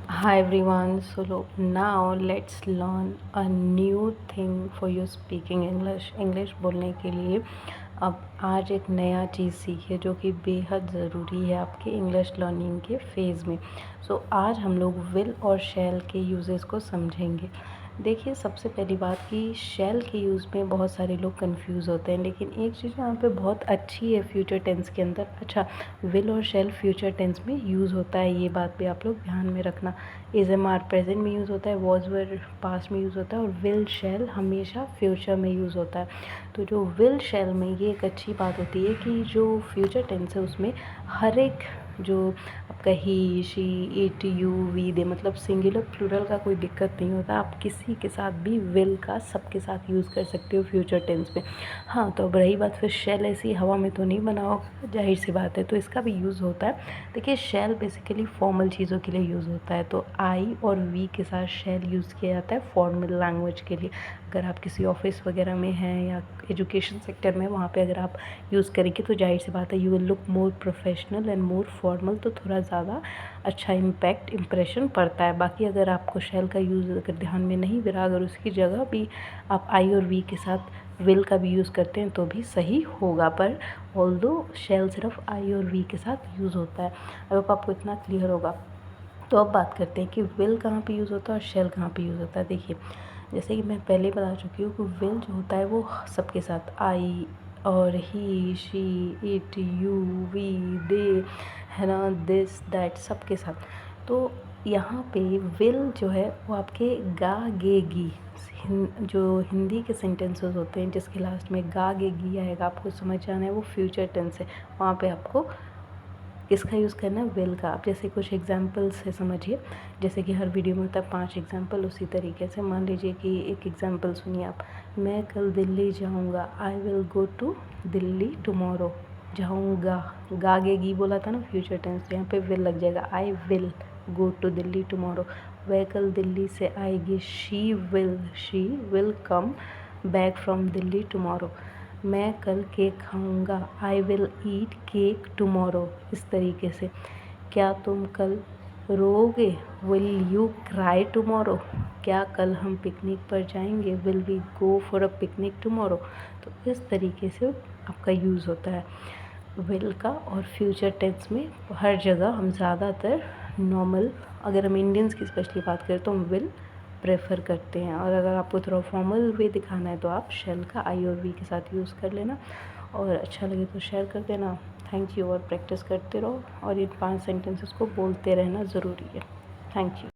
Hi everyone, so now let's learn a new thing for you speaking English बोलने के लिए अब आज एक नया चीज़ सीखिए जो कि बेहद ज़रूरी है आपके इंग्लिश लर्निंग के फ़ेज़ में। आज हम लोग विल और शैल के यूजेस को समझेंगे। देखिए, सबसे पहली बात कि शैल के यूज़ में बहुत सारे लोग कंफ्यूज होते हैं, लेकिन एक चीज़ यहाँ पे बहुत अच्छी है फ्यूचर टेंस के अंदर। अच्छा, विल और शैल फ्यूचर टेंस में यूज़ होता है, ये बात भी आप लोग ध्यान में रखना। इज़ एम आर प्रेजेंट में यूज़ होता है, वॉज वर पास्ट में यूज़ होता है, और विल शैल हमेशा फ्यूचर में यूज़ होता है। तो जो विल शैल में ये एक अच्छी बात होती है कि जो फ्यूचर टेंस है उसमें हर एक जो आपका ही, शी, इट, यू, वी, दे, मतलब सिंगुलर प्लूरल का कोई दिक्कत नहीं होता। आप किसी के साथ भी विल का सबके साथ यूज़ कर सकते हो फ्यूचर टेंस में। हाँ, तो अब रही बात फिर शैल ऐसी हवा में तो नहीं बना होगा, जाहिर सी बात है, तो इसका भी यूज़ होता है। देखिए, शैल बेसिकली फॉर्मल चीज़ों के लिए यूज़ होता है, तो आई और वी के साथ शैल यूज़ किया जाता है फॉर्मल लैंग्वेज के लिए। अगर आप किसी ऑफिस वगैरह में हैं या एजुकेशन सेक्टर में, वहाँ पे अगर आप यूज़ करेंगे तो जाहिर सी बात है you will look more professional and more formal, तो थोड़ा ज़्यादा अच्छा इम्प्रेशन पड़ता है। बाकी अगर आपको शैल का यूज़ अगर ध्यान में नहीं भी रहा, अगर उसकी जगह भी आप आई और वी के साथ विल का भी यूज़ करते हैं तो भी सही होगा, पर ऑल्दो शैल सिर्फ आई और वी के साथ यूज़ होता है। अब आपको इतना क्लियर होगा, तो अब बात करते हैं कि विल कहाँ पे यूज़ होता है और शैल कहाँ पे यूज़ होता है। देखिए, जैसे कि मैं पहले बता चुकी हूँ कि विल जो होता है वो सबके साथ आई और ही, शी, इट, यू, वी, दे, है ना, दिस, दैट, सबके साथ। तो यहाँ पे विल जो है वो आपके गा, गे, गी, जो हिंदी के सेंटेंसेस होते हैं जिसके लास्ट में गा, गे, गी आएगा, आपको समझ जाना है वो फ्यूचर टेंस है। वहाँ पे आपको किसका यूज़ करना है? विल का। आप जैसे कुछ एग्जांपल से समझिए, जैसे कि हर वीडियो में होता है 5 एग्जांपल, उसी तरीके से मान लीजिए कि एक एग्जांपल सुनिए आप। मैं कल दिल्ली जाऊंगा, I will go to Delhi tomorrow. जाऊंगा, गागेगी बोला था ना फ्यूचर टेंस, यहाँ पे विल लग जाएगा। I will go to Delhi tomorrow. वह कल दिल्ली से आएगी, she will come back from Delhi tomorrow. मैं कल केक खाऊंगा, I will eat cake tomorrow. इस तरीके से। क्या तुम कल रोओगे, विल यू क्राई टुमारो। क्या कल हम पिकनिक पर जाएंगे, will we go for a picnic tomorrow. तो इस तरीके से आपका यूज़ होता है विल का। और फ्यूचर टेंस में हर जगह हम ज़्यादातर नॉर्मल, अगर हम इंडियंस की स्पेशली बात करें तो हम विल प्रेफर करते हैं, और अगर आपको थोड़ा फॉर्मल वे दिखाना है तो आप शैल का आई और वी के साथ यूज़ कर लेना। और अच्छा लगे तो शेयर कर देना। Thank you. और प्रैक्टिस करते रहो और इन 5 सेंटेंसेस को बोलते रहना ज़रूरी है। Thank you.